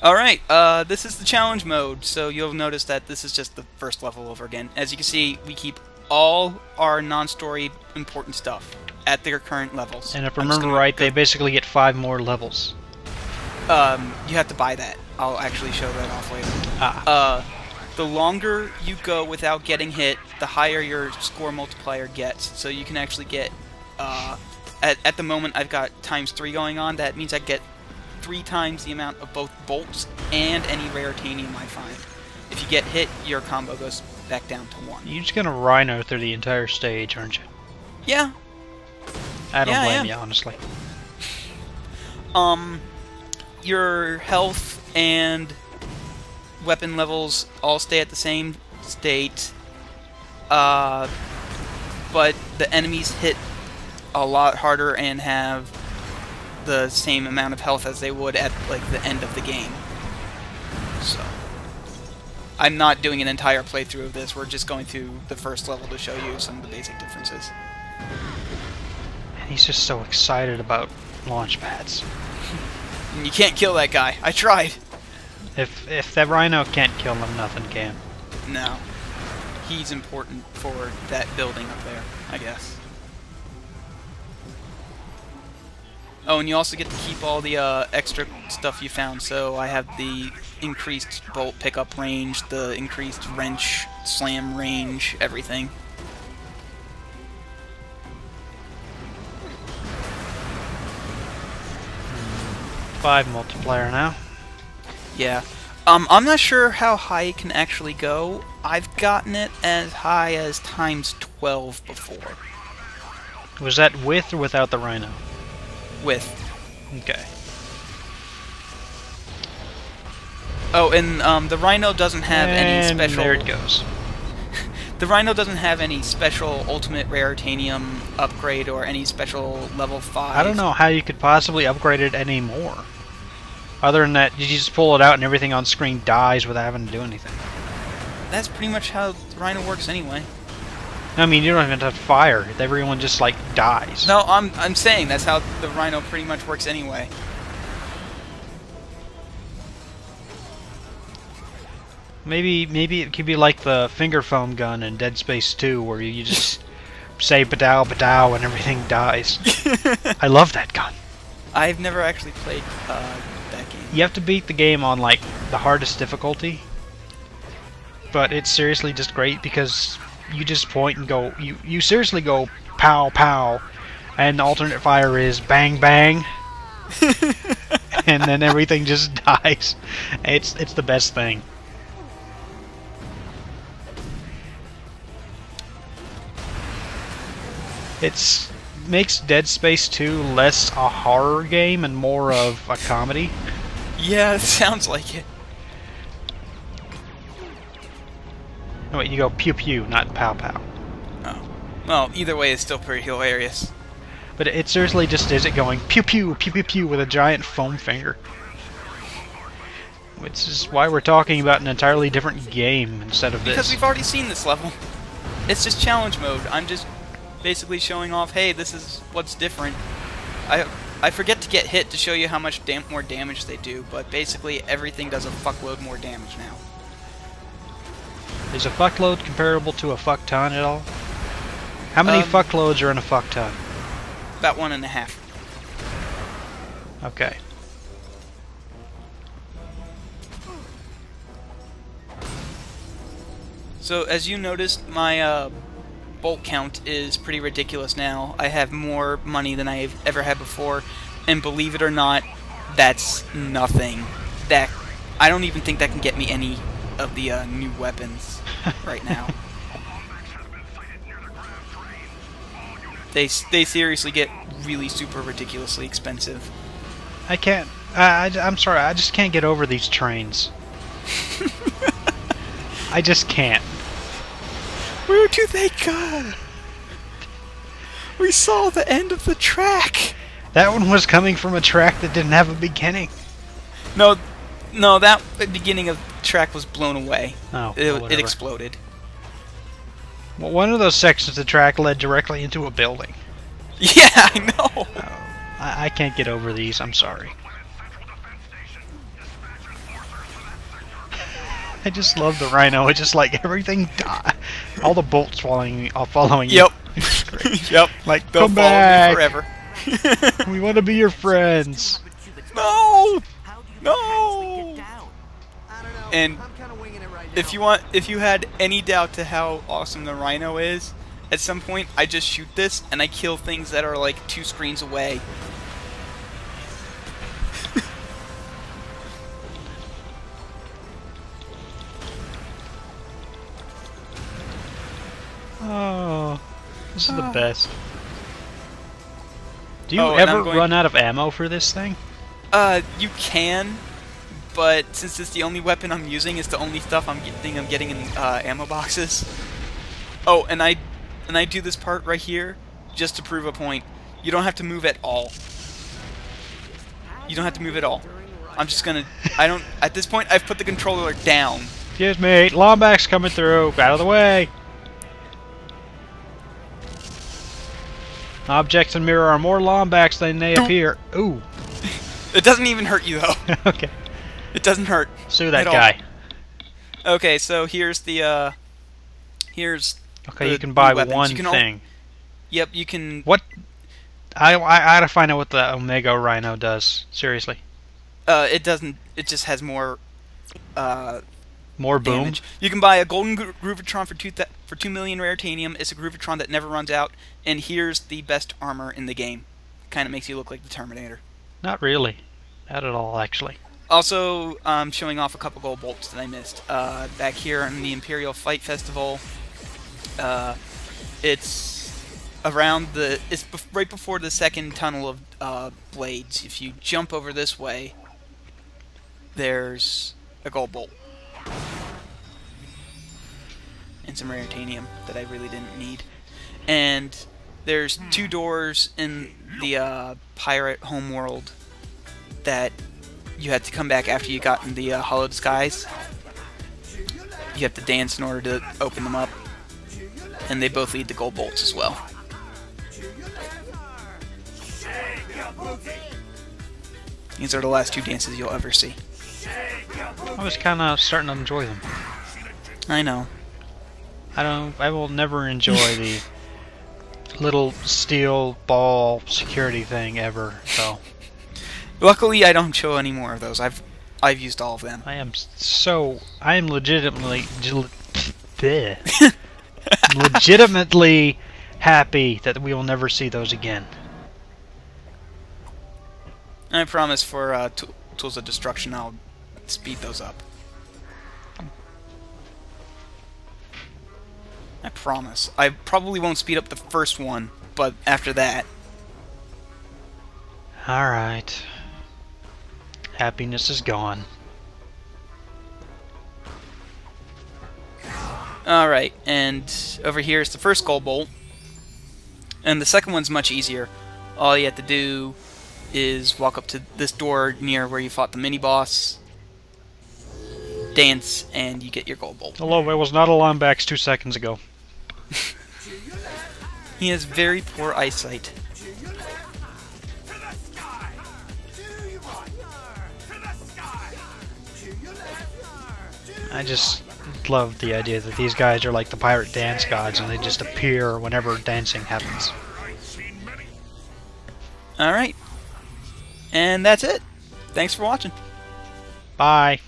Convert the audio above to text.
Alright, this is the challenge mode, so you'll notice that this is just the first level over again. As you can see, we keep all our non-story important stuff at their current levels. And if I remember right, they basically get 5 more levels. You have to buy that. I'll actually show that off later. The longer you go without getting hit, the higher your score multiplier gets. So you can actually get, at the moment I've got ×3 going on. That means I get 3 times the amount of both bolts and any rare titanium I find. If you get hit, your combo goes back down to 1. You're just gonna rhino through the entire stage, aren't you? Yeah. I don't blame you, honestly. Your health and weapon levels all stay at the same state, but the enemies hit a lot harder and have the same amount of health as they would at like the end of the game. So I'm not doing an entire playthrough of this. We're just going through the first level to show you some of the basic differences. And he's just so excited about launch pads. You can't kill that guy. I tried. If that rhino can't kill him, nothing can. No. He's important for that building up there, I guess. Oh, and you also get to keep all the extra stuff you found. So I have the increased bolt pickup range, the increased wrench slam range, everything. Five multiplier now. Yeah. I'm not sure how high it can actually go. I've gotten it as high as ×12 before. Was that with or without the rhino? With. Okay. Oh, and the rhino doesn't have any special... there it goes. The rhino doesn't have any special ultimate rare titanium upgrade or any special level 5. I don't know how you could possibly upgrade it anymore. Other than that, you just pull it out and everything on screen dies without having to do anything. That's pretty much how the rhino works anyway. I mean, you don't even have to fire. Everyone just, like, dies. No, I'm saying that's how the rhino pretty much works anyway. Maybe it could be like the finger foam gun in Dead Space 2, where you just say "padow, padow" and everything dies. I love that gun. I've never actually played that game. You have to beat the game on like the hardest difficulty, but it's seriously just great because you just point and go. You seriously go pow pow, and the alternate fire is bang bang, and then everything just dies. It's the best thing. It makes Dead Space 2 less a horror game and more of a comedy. Yeah, it sounds like it. No, wait, you go pew pew, not pow pow. Oh. Well, either way, it's still pretty hilarious. But it seriously just is it going pew pew, pew pew pew with a giant foam finger. Which is why we're talking about an entirely different game instead of this. Because we've already seen this level. It's just challenge mode. I'm just basically showing off, hey, this is what's different. I forget to get hit to show you how much more damage they do, but basically everything does a fuckload more damage now. Is a fuckload comparable to a fuck ton at all? How many fuckloads are in a fuck ton? About 1.5. Okay. So as you noticed, my bolt count is pretty ridiculous now. I have more money than I've ever had before, and believe it or not, that's nothing. I don't even think that can get me any of the new weapons right now. They seriously get really super ridiculously expensive. I can't. I'm sorry. I just can't get over these trains. I just can't. Where do they go? We saw the end of the track. That one was coming from a track that didn't have a beginning. No, that beginning of the track was blown away. Oh, it exploded. Well, one of those sections of the track led directly into a building. Yeah, I know. Oh, I can't get over these. I'm sorry. I just love the rhino. It's just like everything die. All the bolts following you. Yep. It's great. Yep. Like, They'll come follow back. me forever. We want to be your friends. No! No! And if you had any doubt to how awesome the rhino is, at some point I just shoot this and I kill things that are like 2 screens away. Oh, this is the best. Do you Oh, and ever run out of ammo for this thing? You can, but since it's the only weapon I'm using, it's the only stuff I'm getting in ammo boxes. Oh, and I do this part right here just to prove a point. You don't have to move at all. You don't have to move at all. I'm just gonna. At this point, I've put the controller down. Excuse me, Lombax coming through. Out of the way. Objects in mirror are more Lombax than they appear. Ooh. It doesn't even hurt you though. Okay. It doesn't hurt. Sue that guy. Okay, so here's the here's. Okay, the you can buy weapons. one thing. Yep, you can. What? I gotta find out what the Omega Rhino does. Seriously. It doesn't. It just has more. More boom. Damage. You can buy a golden Groovitron for 2 million raritanium. It's a Groovitron that never runs out. And here's the best armor in the game. Kind of makes you look like the Terminator. Not really. Not at all, actually. Also, showing off a couple gold bolts that I missed. Back here on the Imperial Fight Festival. It's around the. It's right before the second tunnel of blades. If you jump over this way, there's a gold bolt. And some raritanium that I really didn't need. And there's 2 doors in the pirate homeworld that you had to come back after you got in the Hollow Disguise. You have to dance in order to open them up. And they both lead to gold bolts as well. These are the last 2 dances you'll ever see. I was kind of starting to enjoy them. I know. I will never enjoy the little steel ball security thing ever. So. Luckily, I don't show any more of those. I've used all of them. I am legitimately legitimately happy that we will never see those again. I promise for Tools of Destruction I'll speed those up. I promise. I probably won't speed up the first one, but after that. Alright. Happiness is gone. Alright, and over here is the first gold bolt. And the second one's much easier. All you have to do is walk up to this door near where you fought the mini-boss, dance, and you get your gold bolt. Hello, it was not a Lombax 2 seconds ago. He has very poor eyesight. I just love the idea that these guys are like the pirate dance gods and they just appear whenever dancing happens. Alright. And that's it. Thanks for watching. Bye.